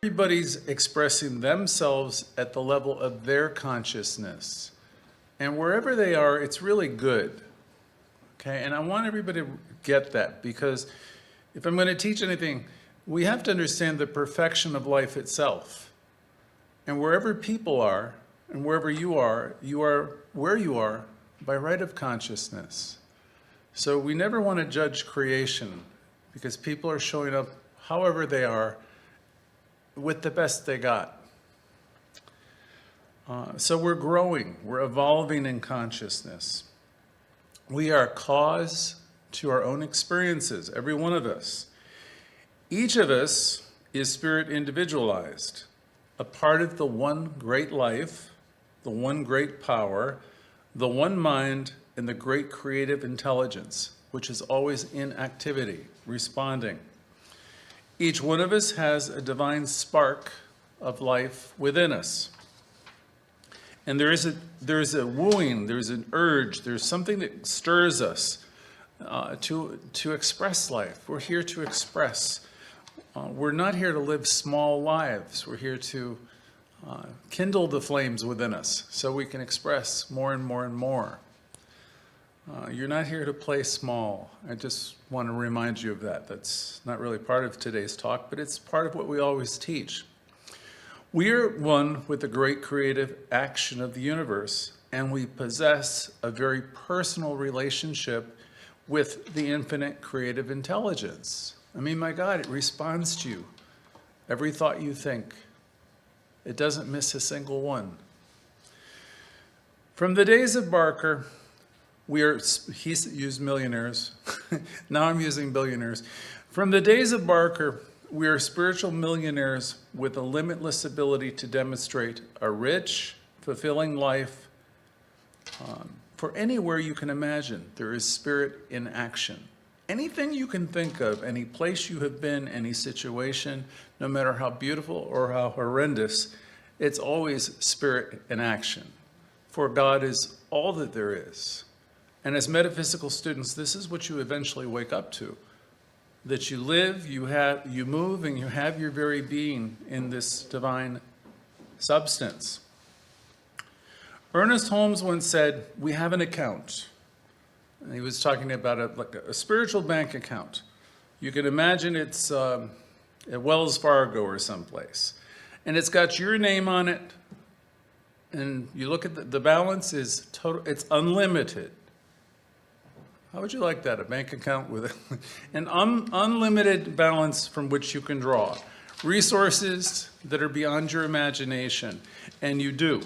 everybody's expressing themselves at the level of their consciousness. And wherever they are, it's really good. Okay, and I want everybody to get that, because if I'm going to teach anything, we have to understand the perfection of life itself. And wherever people are, and wherever you are where you are by right of consciousness. So we never want to judge creation, because people are showing up however they are with the best they got. So we're growing, we're evolving in consciousness. We are cause to our own experiences, every one of us. Each of us is spirit individualized, a part of the one great life, the one great power, the one mind, and the great creative intelligence, which is always in activity, responding. Each one of us has a divine spark of life within us. And there's a wooing, there's an urge, there's something that stirs us to express life. We're here to express. We're not here to live small lives. We're here to kindle the flames within us so we can express more and more and more. You're not here to play small. I just want to remind you of that. That's not really part of today's talk, but it's part of what we always teach. We are one with the great creative action of the universe, and we possess a very personal relationship with the infinite creative intelligence. I mean, my God, it responds to you. Every thought you think. It doesn't miss a single one. From the days of Barker, he used millionaires. Now I'm using billionaires. From the days of Barker, we are spiritual millionaires with a limitless ability to demonstrate a rich, fulfilling life. For anywhere you can imagine, there is spirit in action. Anything you can think of, any place you have been, any situation, no matter how beautiful or how horrendous, it's always spirit in action. For God is all that there is. And as metaphysical students, this is what you eventually wake up to. That you live, you move, and you have your very being in this divine substance. Ernest Holmes once said, we have an account. And he was talking about a spiritual bank account. You can imagine it's at Wells Fargo or someplace. And it's got your name on it. And you look at the balance is total, it's unlimited. How would you like that? A bank account with an unlimited balance from which you can draw. Resources that are beyond your imagination. And you do.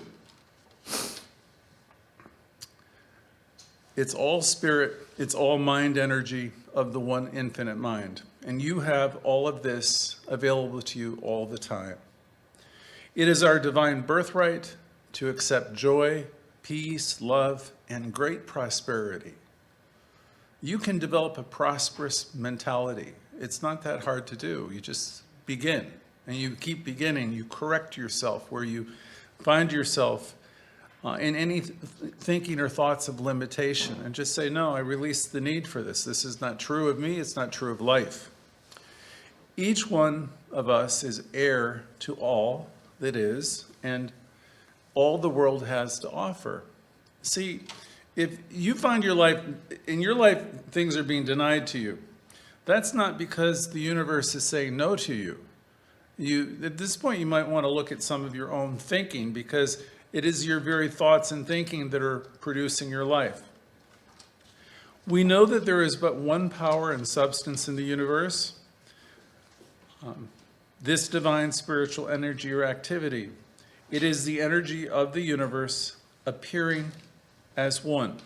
It's all spirit, it's all mind energy of the one infinite mind. And you have all of this available to you all the time. It is our divine birthright to accept joy, peace, love, and great prosperity. You can develop a prosperous mentality. It's not that hard to do. You just begin, and you keep beginning. You correct yourself where you find yourself in any thinking or thoughts of limitation, and just say, no, I release the need for this. This is not true of me. It's not true of life. Each one of us is heir to all that is, and all the world has to offer. See, if you find in your life, things are being denied to you, that's not because the universe is saying no to you. At this point, you might want to look at some of your own thinking, because it is your very thoughts and thinking that are producing your life. We know that there is but one power and substance in the universe, this divine spiritual energy or activity. It is the energy of the universe appearing as one.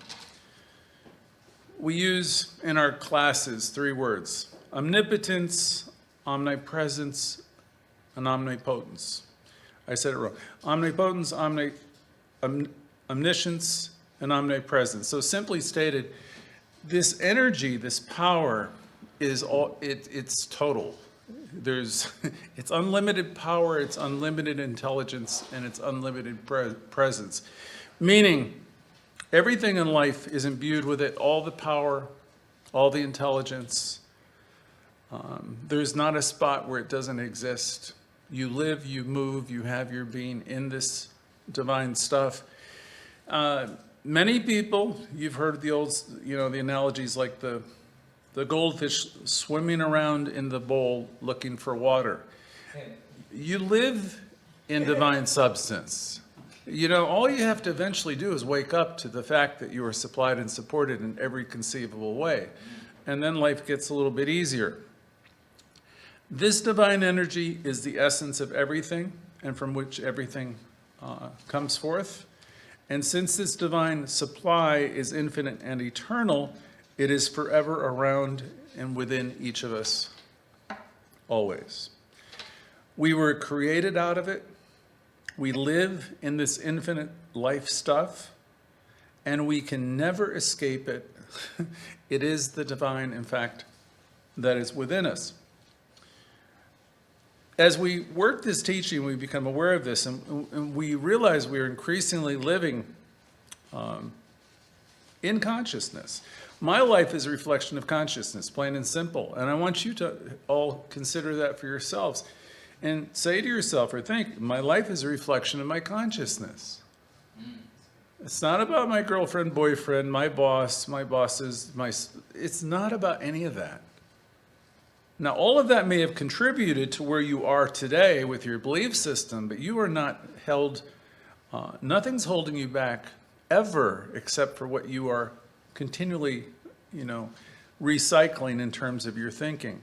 We use in our classes 3 words: omnipotence, omnipresence, and omnipotence. I said it wrong. Omnipotence, omniscience, and omnipresence. So simply stated, this energy, this power, is all. It's total. It's unlimited power, it's unlimited intelligence, and it's unlimited presence. Meaning, everything in life is imbued with it. All the power, all the intelligence. There's not a spot where it doesn't exist. You live, you move, you have your being in this divine stuff. Many people, you've heard the old, the analogies like the goldfish swimming around in the bowl looking for water. You live in divine substance. All you have to eventually do is wake up to the fact that you are supplied and supported in every conceivable way. And then life gets a little bit easier. This divine energy is the essence of everything, and from which everything comes forth. And since this divine supply is infinite and eternal, it is forever around and within each of us, always. We were created out of it. We live in this infinite life stuff, and we can never escape it. It is the divine, in fact, that is within us. As we work this teaching, we become aware of this, and we realize we are increasingly living in consciousness. My life is a reflection of consciousness, plain and simple, and I want you to all consider that for yourselves. And say to yourself or think, my life is a reflection of my consciousness. It's not about my girlfriend, boyfriend, my boss, my bosses, it's not about any of that. Now, all of that may have contributed to where you are today with your belief system, but you are not held, nothing's holding you back ever except for what you are continually, recycling in terms of your thinking.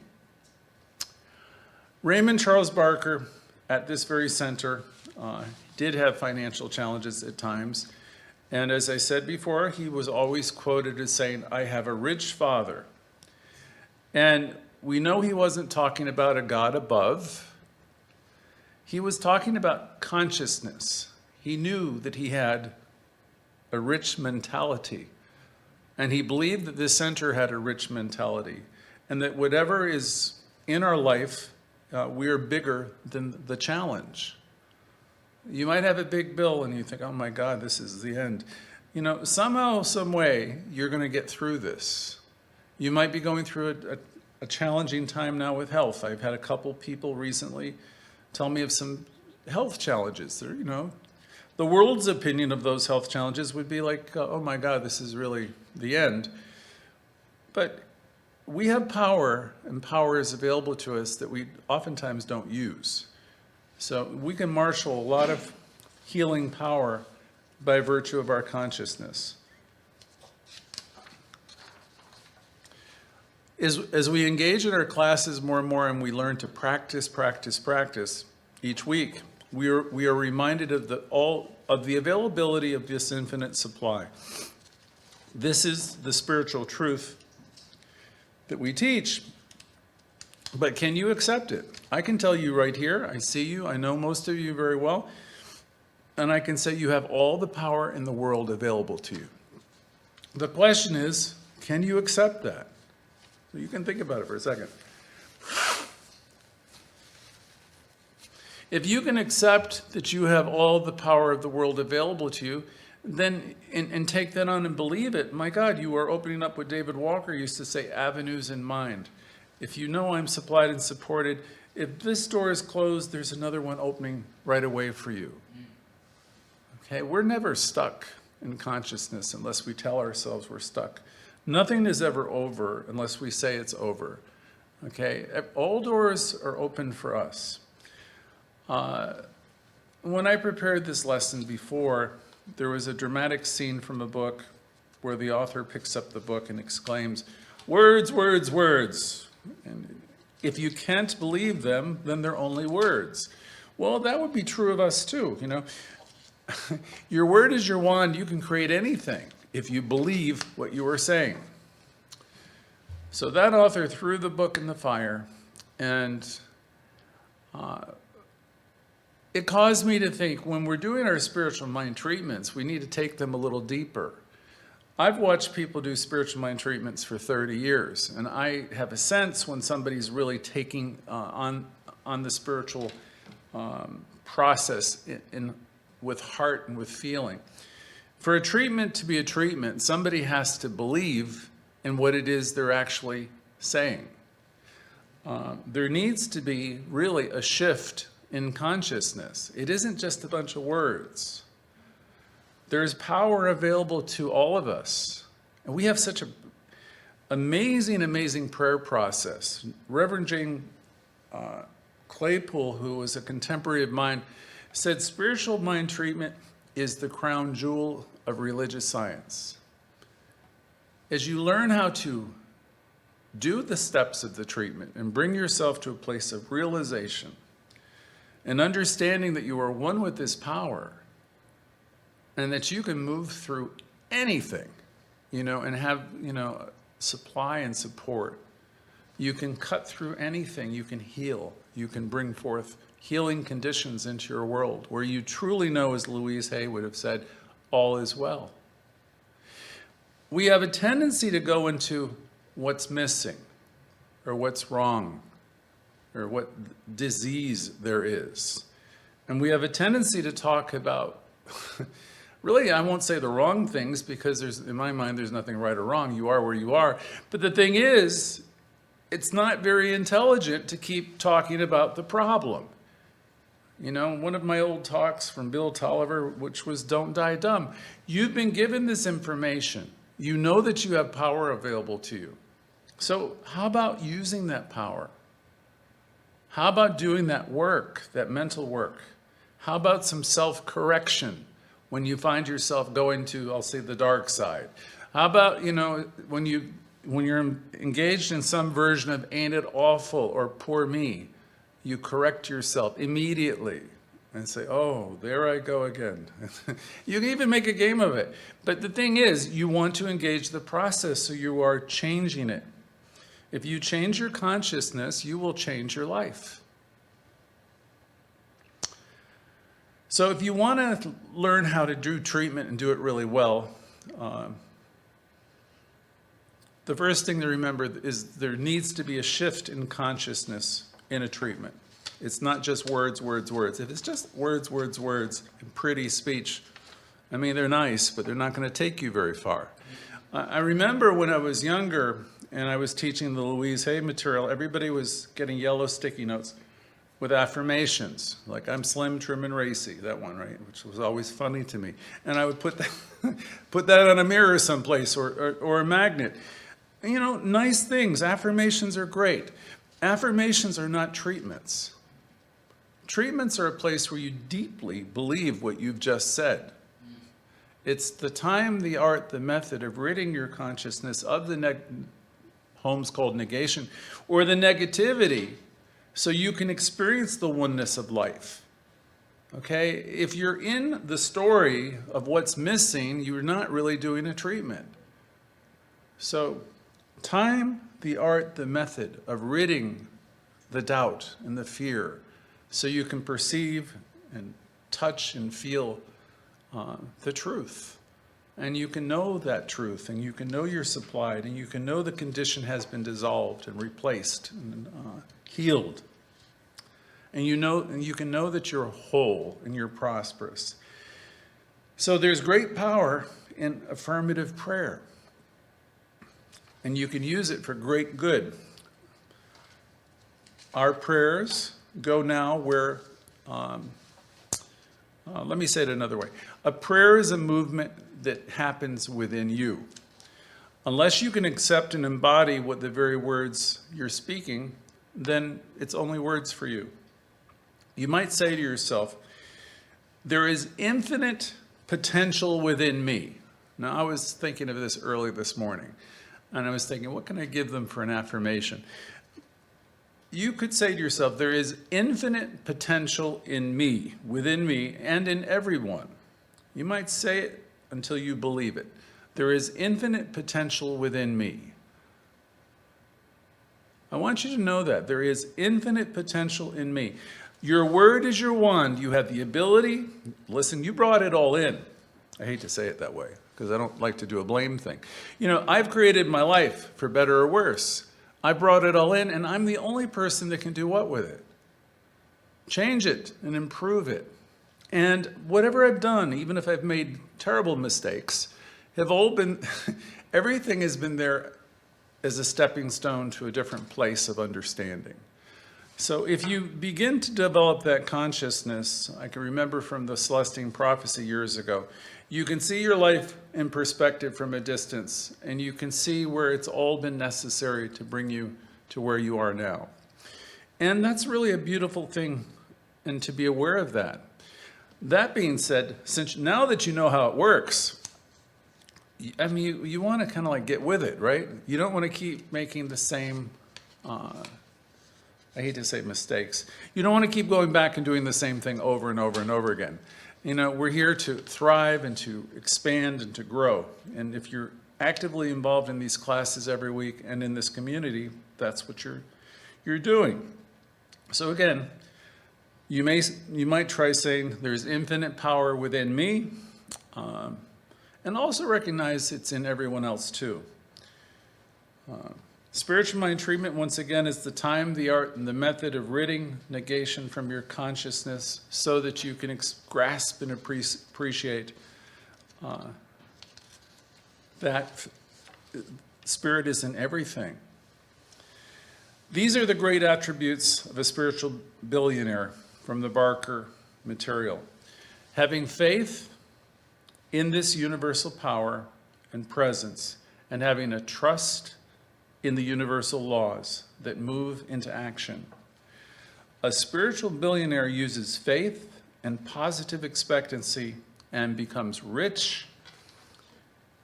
Raymond Charles Barker, at this very center, did have financial challenges at times. And as I said before, he was always quoted as saying, "I have a rich father." And we know he wasn't talking about a God above. He was talking about consciousness. He knew that he had a rich mentality. And he believed that this center had a rich mentality. And that whatever is in our life, we are bigger than the challenge. You might have a big bill and you think, oh my God, this is the end. Somehow, some way, you're going to get through this. You might be going through a challenging time now with health. I've had a couple people recently tell me of some health challenges. The world's opinion of those health challenges would be like, oh my God, this is really the end. But we have power, and power is available to us that we oftentimes don't use. So we can marshal a lot of healing power by virtue of our consciousness. As we engage in our classes more and more, and we learn to practice each week, we are reminded of the availability of this infinite supply. This is the spiritual truth that we teach. But can you accept it? I can tell you right here, I see you, I know most of you very well, and I can say you have all the power in the world available to you. The question is, can you accept that? So you can think about it for a second. If you can accept that you have all the power of the world available to you, then and take that on and believe it, my God, you are opening up what David Walker used to say, avenues in mind. If you know I'm supplied and supported, if this door is closed, there's another one opening right away for you. Okay, we're never stuck in consciousness unless we tell ourselves we're stuck. Nothing is ever over unless we say it's over. Okay, all doors are open for us. When I prepared this lesson before, there was a dramatic scene from a book where the author picks up the book and exclaims, "Words, words, words." And if you can't believe them, then they're only words. Well, that would be true of us too, Your word is your wand. You can create anything if you believe what you are saying. So that author threw the book in the fire, and it caused me to think, when we're doing our spiritual mind treatments, we need to take them a little deeper. I've watched people do spiritual mind treatments for 30 years, and I have a sense when somebody's really taking on the spiritual process with heart and with feeling. For a treatment to be a treatment, somebody has to believe in what it is they're actually saying. There needs to be really a shift in consciousness. It isn't just a bunch of words. There's power available to all of us. And we have such an amazing prayer process. Reverend Jane Claypool, who was a contemporary of mine, said spiritual mind treatment is the crown jewel of religious science. As you learn how to do the steps of the treatment and bring yourself to a place of realization and understanding that you are one with this power and that you can move through anything, and have, supply and support. You can cut through anything. You can heal. You can bring forth healing conditions into your world where you truly know, as Louise Hay would have said, all is well. We have a tendency to go into what's missing or what's wrong or what disease there is. And we have a tendency to talk about, really, I won't say the wrong things because in my mind, there's nothing right or wrong. You are where you are. But the thing is, it's not very intelligent to keep talking about the problem. One of my old talks from Bill Tolliver, which was Don't Die Dumb. You've been given this information. You know that you have power available to you. So how about using that power? How about doing that work, that mental work? How about some self-correction when you find yourself going to, I'll say, the dark side? How about, when you're engaged in some version of ain't it awful or poor me, you correct yourself immediately and say, oh, there I go again. You can even make a game of it. But the thing is, you want to engage the process, so you are changing it. If you change your consciousness, you will change your life. So if you want to learn how to do treatment and do it really well, the first thing to remember is there needs to be a shift in consciousness in a treatment. It's not just words. If it's just words, and pretty speech, they're nice, but they're not going to take you very far. I remember when I was younger and I was teaching the Louise Hay material, everybody was getting yellow sticky notes with affirmations, like I'm slim, trim, and racy, that one, right? Which was always funny to me. And I would put that on a mirror someplace or a magnet. Nice things. Affirmations are great. Affirmations are not treatments. Treatments are a place where you deeply believe what you've just said. It's the time, the art, the method of ridding your consciousness of the Holmes called negation, or the negativity, so you can experience the oneness of life. Okay? If you're in the story of what's missing, you're not really doing a treatment. So, time, the art, the method of ridding the doubt and the fear, so you can perceive and touch and feel the truth. And you can know that truth, and you can know you're supplied, and you can know the condition has been dissolved and replaced and healed. And you can know that you're whole and you're prosperous. So there's great power in affirmative prayer. And you can use it for great good. Our prayers go now where, let me say it another way. A prayer is a movement that happens within you. Unless you can accept and embody what the very words you're speaking, then it's only words for you. You might say to yourself, there is infinite potential within me. Now, I was thinking of this early this morning, and I was thinking, what can I give them for an affirmation? You could say to yourself, there is infinite potential in me, within me, and in everyone. You might say it until you believe it. There is infinite potential within me. I want you to know that. There is infinite potential in me. Your word is your wand. You have the ability. Listen, you brought it all in. I hate to say it that way because I don't like to do a blame thing. I've created my life for better or worse. I brought it all in, and I'm the only person that can do what with it? Change it and improve it. And whatever I've done, even if I've made terrible mistakes, everything has been there as a stepping stone to a different place of understanding. So if you begin to develop that consciousness, I can remember from the Celestine prophecy years ago, you can see your life in perspective from a distance, and you can see where it's all been necessary to bring you to where you are now. And that's really a beautiful thing, and to be aware of that. That being said, since now that you know how it works, I mean, you want to kind of like get with it, right? You don't want to keep making the same, I hate to say mistakes. You don't want to keep going back and doing the same thing over and over and over again. You know, we're here to thrive and to expand and to grow. And if you're actively involved in these classes every week and in this community, that's what you're doing. So again, you might try saying there's infinite power within me, and also recognize it's in everyone else too. Spiritual mind treatment, once again, is the time, the art, and the method of ridding negation from your consciousness so that you can grasp and appreciate that spirit is in everything. These are the great attributes of a spiritual billionaire from the Barker material. Having faith in this universal power and presence, and having a trust in the universal laws that move into action. A spiritual billionaire uses faith and positive expectancy and becomes rich.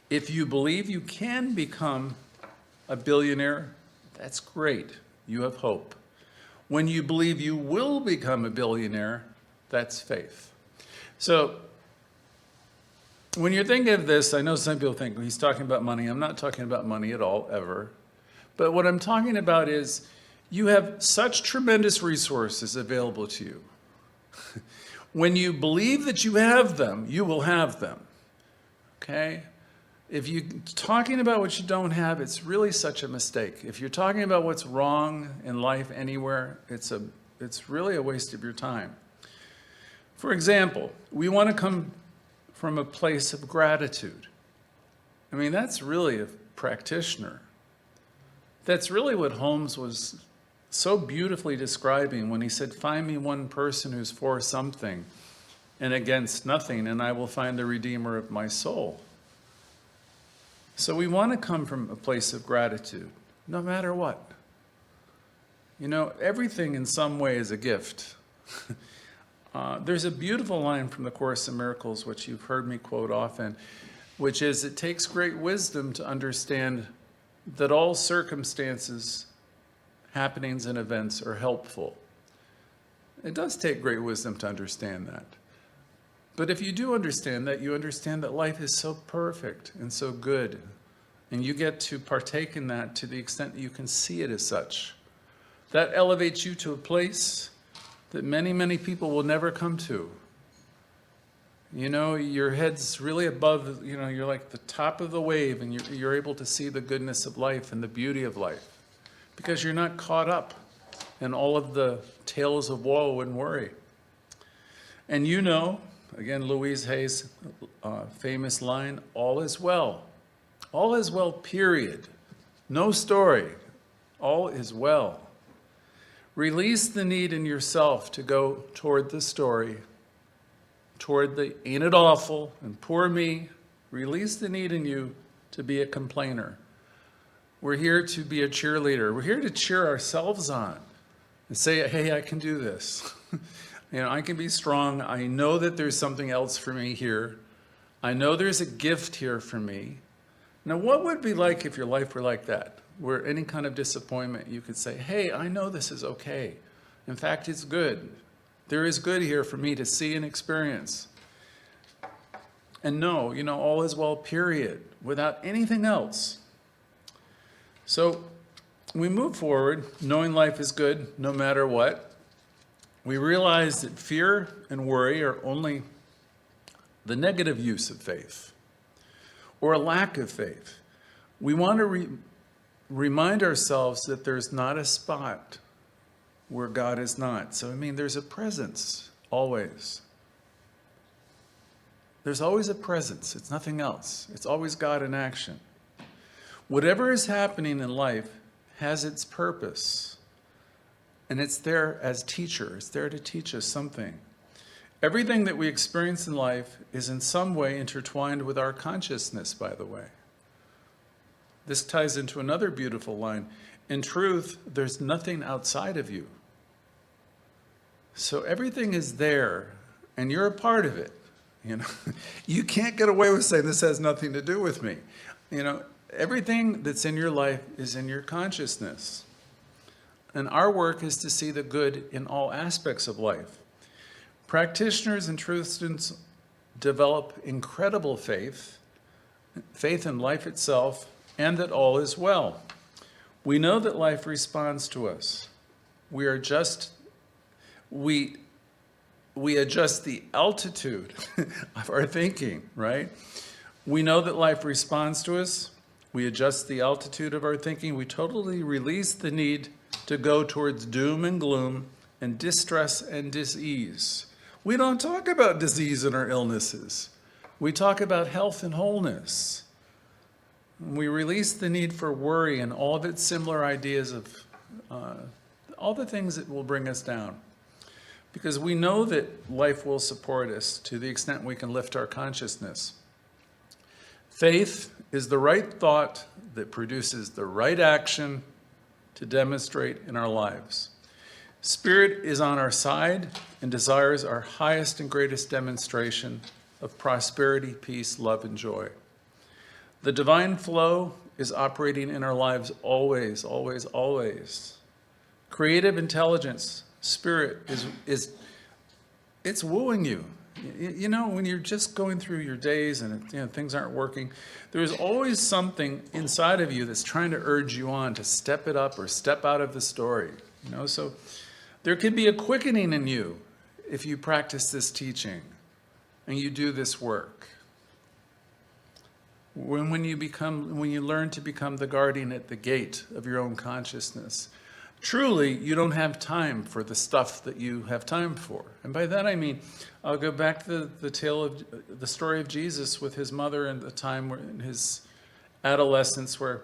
If you believe you can become a billionaire, that's great. You have hope. When you believe you will become a billionaire, that's faith. So when you're thinking of this, I know some people think, well, he's talking about money. I'm not talking about money at all, ever. But what I'm talking about is you have such tremendous resources available to you. When you believe that you have them, you will have them. Okay? If you're talking about what you don't have, it's really such a mistake. If you're talking about what's wrong in life anywhere, it's really a waste of your time. For example, we want to come from a place of gratitude. I mean, that's really a practitioner. That's really what Holmes was so beautifully describing when he said, find me one person who's for something and against nothing, and I will find the Redeemer of my soul. So we want to come from a place of gratitude, no matter what. You know, everything in some way is a gift. There's a beautiful line from the Course in Miracles, which you've heard me quote often, which is, it takes great wisdom to understand that all circumstances, happenings, and events are helpful. It does take great wisdom to understand that. But if you do understand that, you understand that life is so perfect and so good, and you get to partake in that to the extent that you can see it as such. That elevates you to a place that many, many people will never come to. You know, your head's really above, you know, you're like the top of the wave, and you're able to see the goodness of life and the beauty of life because you're not caught up in all of the tales of woe and worry. And you know, again, Louise Hay's famous line, all is well. All is well, period. No story. All is well. Release the need in yourself to go toward the story, toward the ain't it awful and poor me. Release the need in you to be a complainer. We're here to be a cheerleader. We're here to cheer ourselves on and say, hey, I can do this. You know, I can be strong. I know that there's something else for me here. I know there's a gift here for me. Now, what would it be like if your life were like that? Where any kind of disappointment, you could say, hey, I know this is okay. In fact, it's good. There is good here for me to see and experience. And know, you know, all is well, period, without anything else. So we move forward, knowing life is good no matter what. We realize that fear and worry are only the negative use of faith, or a lack of faith. We want to remind ourselves that there's not a spot where God is not. So, I mean, there's a presence, always. There's always a presence. It's nothing else. It's always God in action. Whatever is happening in life has its purpose. And it's there as teacher. It's there to teach us something. Everything that we experience in life is in some way intertwined with our consciousness, by the way. This ties into another beautiful line. In truth, there's nothing outside of you. So everything is there, and you're a part of it. You know, you can't get away with saying this has nothing to do with me. You know, everything that's in your life is in your consciousness. And our work is to see the good in all aspects of life. Practitioners and truth students develop incredible faith in life itself, and that all is well. We know that life responds to us. We adjust the altitude of our thinking, right? We know that life responds to us. We adjust the altitude of our thinking. We totally release the need to go towards doom and gloom and distress and dis-ease. We don't talk about disease and our illnesses. We talk about health and wholeness. We release the need for worry and all of its similar ideas of all the things that will bring us down. Because we know that life will support us to the extent we can lift our consciousness. Faith is the right thought that produces the right action to demonstrate in our lives. Spirit is on our side and desires our highest and greatest demonstration of prosperity, peace, love, and joy. The divine flow is operating in our lives always, always, always. Creative intelligence, spirit is it's wooing you. You know, when you're just going through your days and things aren't working, there's always something inside of you that's trying to urge you on to step it up or step out of the story. You know, so there can be a quickening in you if you practice this teaching and you do this work. When you learn to become the guardian at the gate of your own consciousness, truly you don't have time for the stuff that you have time for. And by that I mean, I'll go back to the tale of the story of Jesus with his mother and the time where in his adolescence where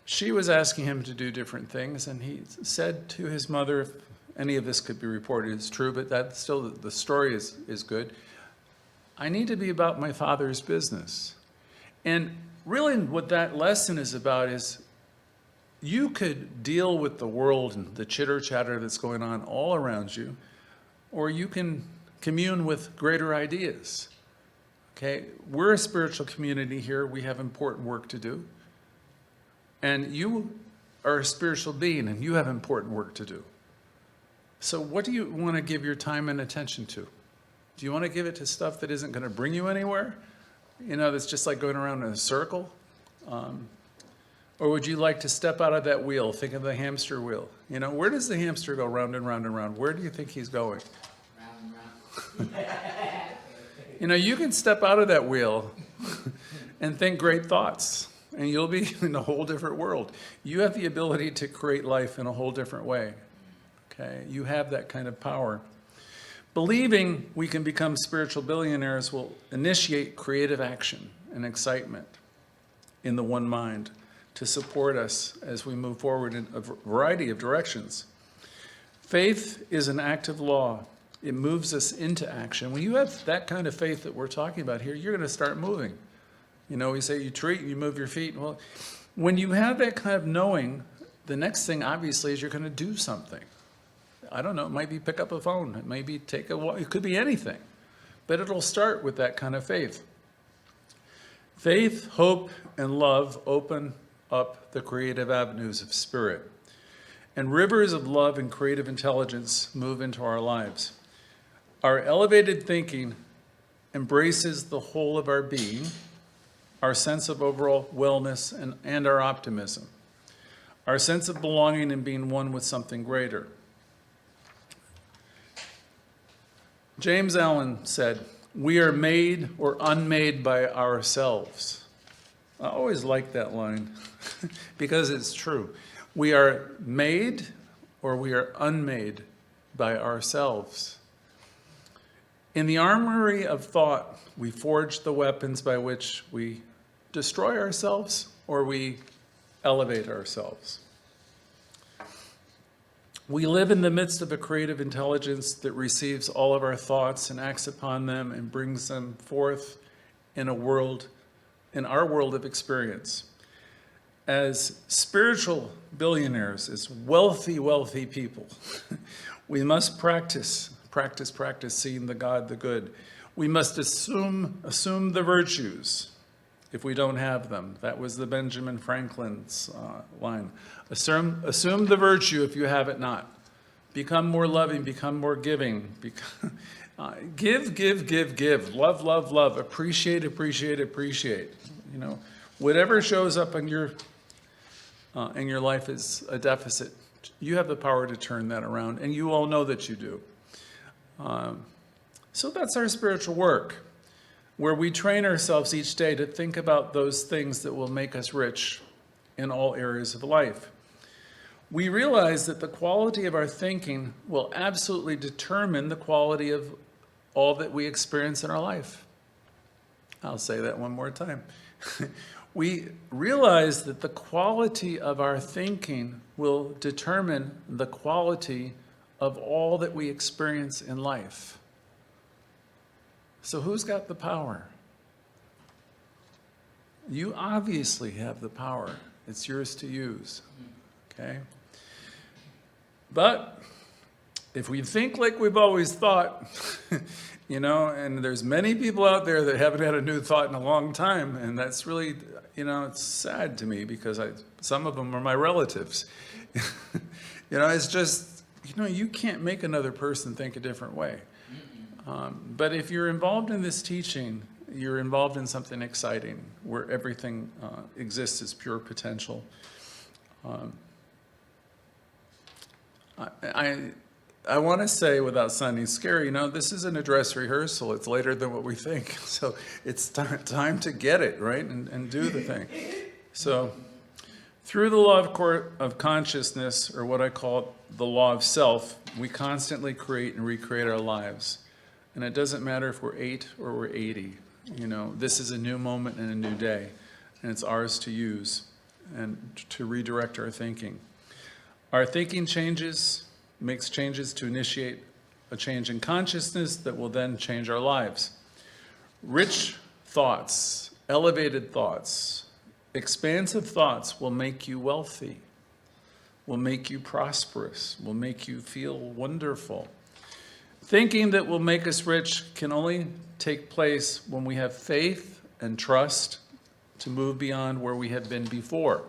she was asking him to do different things, and he said to his mother, if any of this could be reported as true, but that still the story is good, I need to be about my Father's business. And really what that lesson is about is you could deal with the world and the chitter-chatter that's going on all around you, or you can commune with greater ideas. Okay, we're a spiritual community here. We have important work to do. And you are a spiritual being, and you have important work to do. So what do you want to give your time and attention to? Do you want to give it to stuff that isn't going to bring you anywhere? You know, that's just like going around in a circle? Or would you like to step out of that wheel, think of the hamster wheel? You know, where does the hamster go round and round and round? Where do you think he's going? Round and round. You know, you can step out of that wheel and think great thoughts, and you'll be in a whole different world. You have the ability to create life in a whole different way. Okay, you have that kind of power. Believing we can become spiritual billionaires will initiate creative action and excitement in the one mind to support us as we move forward in a variety of directions. Faith is an active law. It moves us into action. When you have that kind of faith that we're talking about here, you're going to start moving. You know, we say you treat, you move your feet. Well, when you have that kind of knowing, the next thing obviously is you're going to do something. I don't know, it might be pick up a phone, it might be take a walk, it could be anything. But it'll start with that kind of faith. Faith, hope, and love open up the creative avenues of spirit. And rivers of love and creative intelligence move into our lives. Our elevated thinking embraces the whole of our being, our sense of overall wellness, and our optimism, our sense of belonging and being one with something greater. James Allen said, "We are made or unmade by ourselves." I always like that line because it's true. We are made or we are unmade by ourselves. In the armory of thought, we forge the weapons by which we destroy ourselves or we elevate ourselves. We live in the midst of a creative intelligence that receives all of our thoughts and acts upon them and brings them forth in our world of experience. As spiritual billionaires, as wealthy people, we must practice seeing the God, the good. We must assume the virtues if we don't have them. That was the Benjamin Franklin's line. Assume the virtue if you have it not. Become more loving, become more giving. Give. Love. Appreciate. You know, whatever shows up in your life is a deficit. You have the power to turn that around, and you all know that you do. So that's our spiritual work, where we train ourselves each day to think about those things that will make us rich in all areas of life. We realize that the quality of our thinking will absolutely determine the quality of all that we experience in our life. I'll say that one more time. We realize that the quality of our thinking will determine the quality of all that we experience in life. So who's got the power? You obviously have the power. It's yours to use. Okay? But if we think like we've always thought, you know, and there's many people out there that haven't had a new thought in a long time, and that's really, you know, it's sad to me because some of them are my relatives. You know, it's just, you know, you can't make another person think a different way. But if you're involved in this teaching, you're involved in something exciting where everything exists as pure potential. I want to say, without sounding scary, you know, this isn't a dress rehearsal. It's later than what we think. So it's time to get it, right, and do the thing. So through the law of consciousness, or what I call the law of self, we constantly create and recreate our lives. And it doesn't matter if we're 8 or we're 80. You know, this is a new moment and a new day, and it's ours to use and to redirect our thinking. Our thinking makes changes to initiate a change in consciousness that will then change our lives. Rich thoughts, elevated thoughts, expansive thoughts will make you wealthy, will make you prosperous, will make you feel wonderful. Thinking that will make us rich can only take place when we have faith and trust to move beyond where we have been before.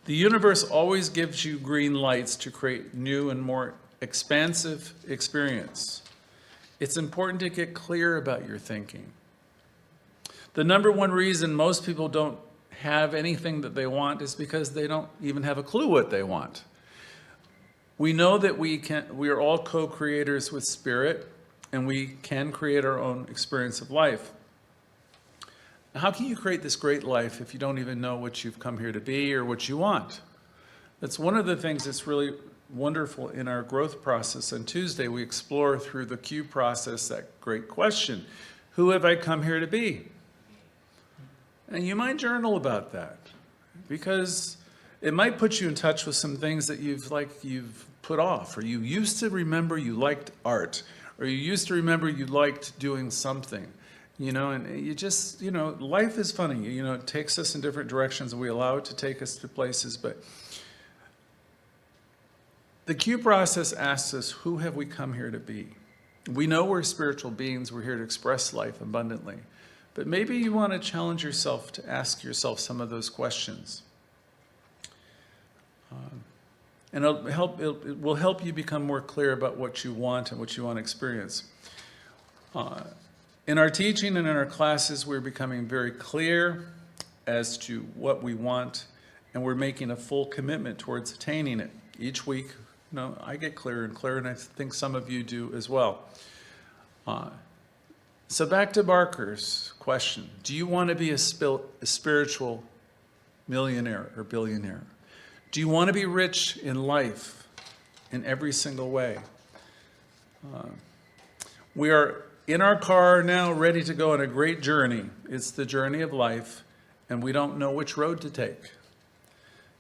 The universe always gives you green lights to create new and more expansive experience. It's important to get clear about your thinking. The number one reason most people don't have anything that they want is because they don't even have a clue what they want. We know that we are all co-creators with Spirit, and we can create our own experience of life. How can you create this great life if you don't even know what you've come here to be or what you want? That's one of the things that's really wonderful in our growth process. On Tuesday, we explore through the Q process that great question: who have I come here to be? And you might journal about that, because it might put you in touch with some things that you've put off, or you used to remember you liked art, or you used to remember you liked doing something, you know, and you just, you know, life is funny, you know, it takes us in different directions, and we allow it to take us to places, but the Q process asks us, who have we come here to be? We know we're spiritual beings, we're here to express life abundantly, but maybe you want to challenge yourself to ask yourself some of those questions. And it will help you become more clear about what you want and what you want to experience. In our teaching and in our classes, we're becoming very clear as to what we want, and we're making a full commitment towards attaining it. Each week, you know, I get clearer and clearer, and I think some of you do as well. So back to Barker's question. Do you want to be a spiritual millionaire or billionaire? Do you want to be rich in life in every single way? We are in our car now, ready to go on a great journey. It's the journey of life, and we don't know which road to take.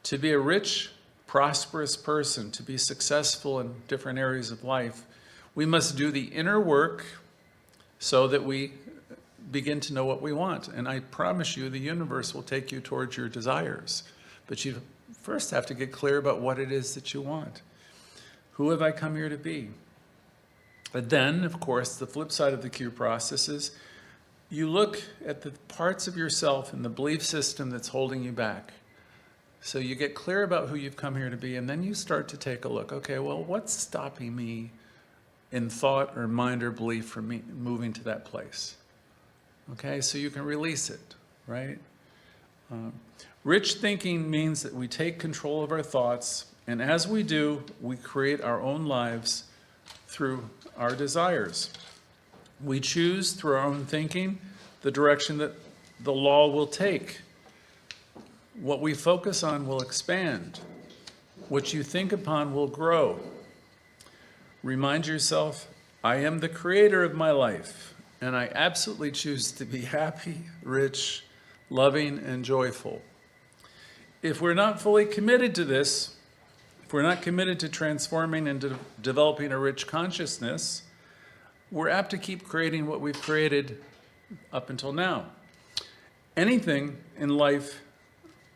To be a rich, prosperous person, to be successful in different areas of life, we must do the inner work so that we begin to know what we want. And I promise you, the universe will take you towards your desires. But you first have to get clear about what it is that you want. Who have I come here to be? But then, of course, the flip side of the Q process is you look at the parts of yourself and the belief system that's holding you back. So you get clear about who you've come here to be, and then you start to take a look. Okay, well, what's stopping me in thought or mind or belief from me moving to that place? Okay, so you can release it, right? Rich thinking means that we take control of our thoughts, and as we do, we create our own lives through our desires. We choose through our own thinking the direction that the law will take. What we focus on will expand. What you think upon will grow. Remind yourself, I am the creator of my life, and I absolutely choose to be happy, rich, loving, and joyful. If we're not fully committed to this, if we're not committed to transforming and developing a rich consciousness, we're apt to keep creating what we've created up until now. Anything in life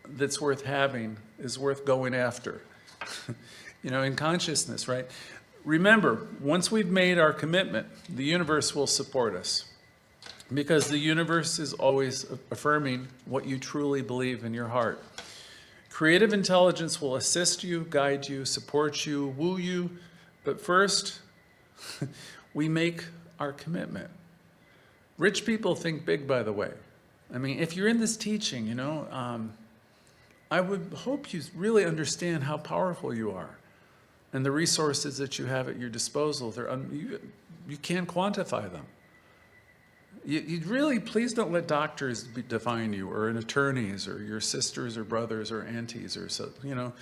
that's worth having is worth going after. In consciousness, right? Remember, once we've made our commitment, the universe will support us, because the universe is always affirming what you truly believe in your heart. Creative intelligence will assist you, guide you, support you, woo you, but first, we make our commitment. Rich people think big, by the way. I mean, if you're in this teaching, I would hope you really understand how powerful you are and the resources that you have at your disposal. You can't quantify them. You really, please don't let doctors define you, or attorneys, or your sisters or brothers or aunties, or so, I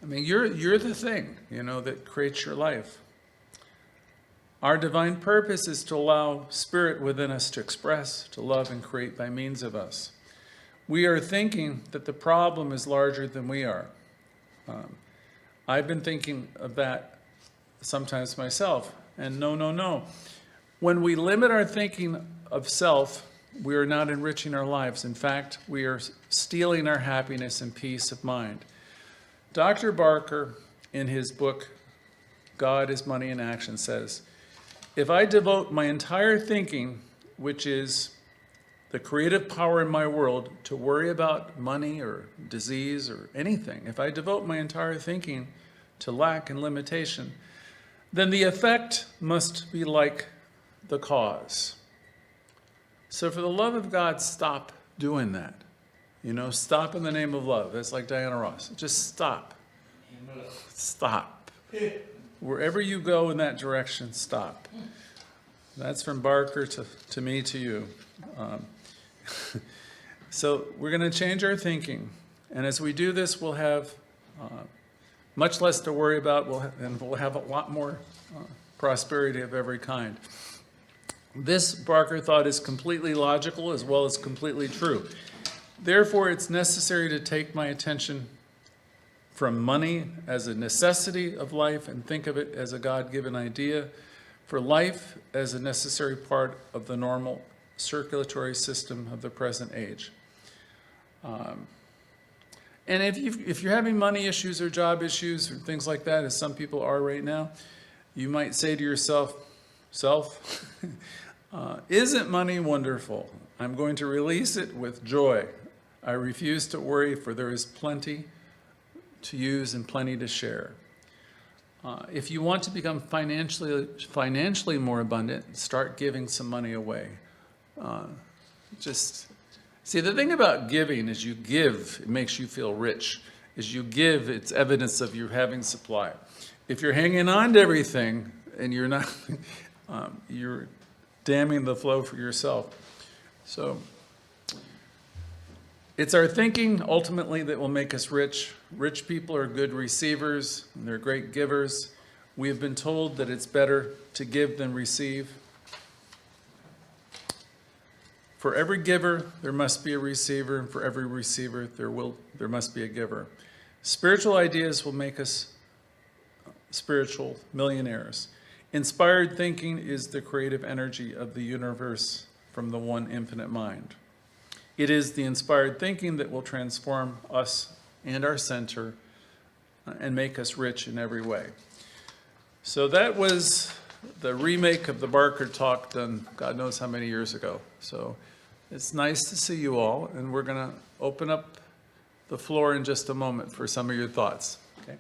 mean, you're the thing, that creates your life. Our divine purpose is to allow spirit within us to express, to love, and create by means of us. We are thinking that the problem is larger than we are. I've been thinking of that sometimes myself, and no. When we limit our thinking of self, we are not enriching our lives. In fact, we are stealing our happiness and peace of mind. Dr. Barker, in his book, God is Money in Action, says, if I devote my entire thinking, which is the creative power in my world, to worry about money or disease or anything, if I devote my entire thinking to lack and limitation, then the effect must be like the cause. So for the love of God, stop doing that. Stop in the name of love. That's like Diana Ross. Just stop. Stop. Wherever you go in that direction, stop. That's from Barker to me, to you. So we're going to change our thinking. And as we do this, we'll have much less to worry about, and we'll have a lot more prosperity of every kind. This, Barker thought, is completely logical as well as completely true. Therefore, it's necessary to take my attention from money as a necessity of life and think of it as a God-given idea, for life as a necessary part of the normal circulatory system of the present age. And if you're having money issues or job issues or things like that, as some people are right now, you might say to yourself, isn't money wonderful? I'm going to release it with joy. I refuse to worry, for there is plenty to use and plenty to share. If you want to become financially more abundant, start giving some money away. See, the thing about giving is you give, it makes you feel rich. As you give, it's evidence of you having supply. If you're hanging on to everything and you're not, you're damming the flow for yourself. So it's our thinking ultimately that will make us rich. Rich people are good receivers, and they're great givers. We have been told that it's better to give than receive. For every giver, there must be a receiver, and for every receiver, there must be a giver. Spiritual ideas will make us spiritual millionaires. Inspired thinking is the creative energy of the universe from the one infinite mind. It is the inspired thinking that will transform us and our center and make us rich in every way. So that was the remake of the Barker talk done God knows how many years ago. So it's nice to see you all, and we're going to open up the floor in just a moment for some of your thoughts. Okay.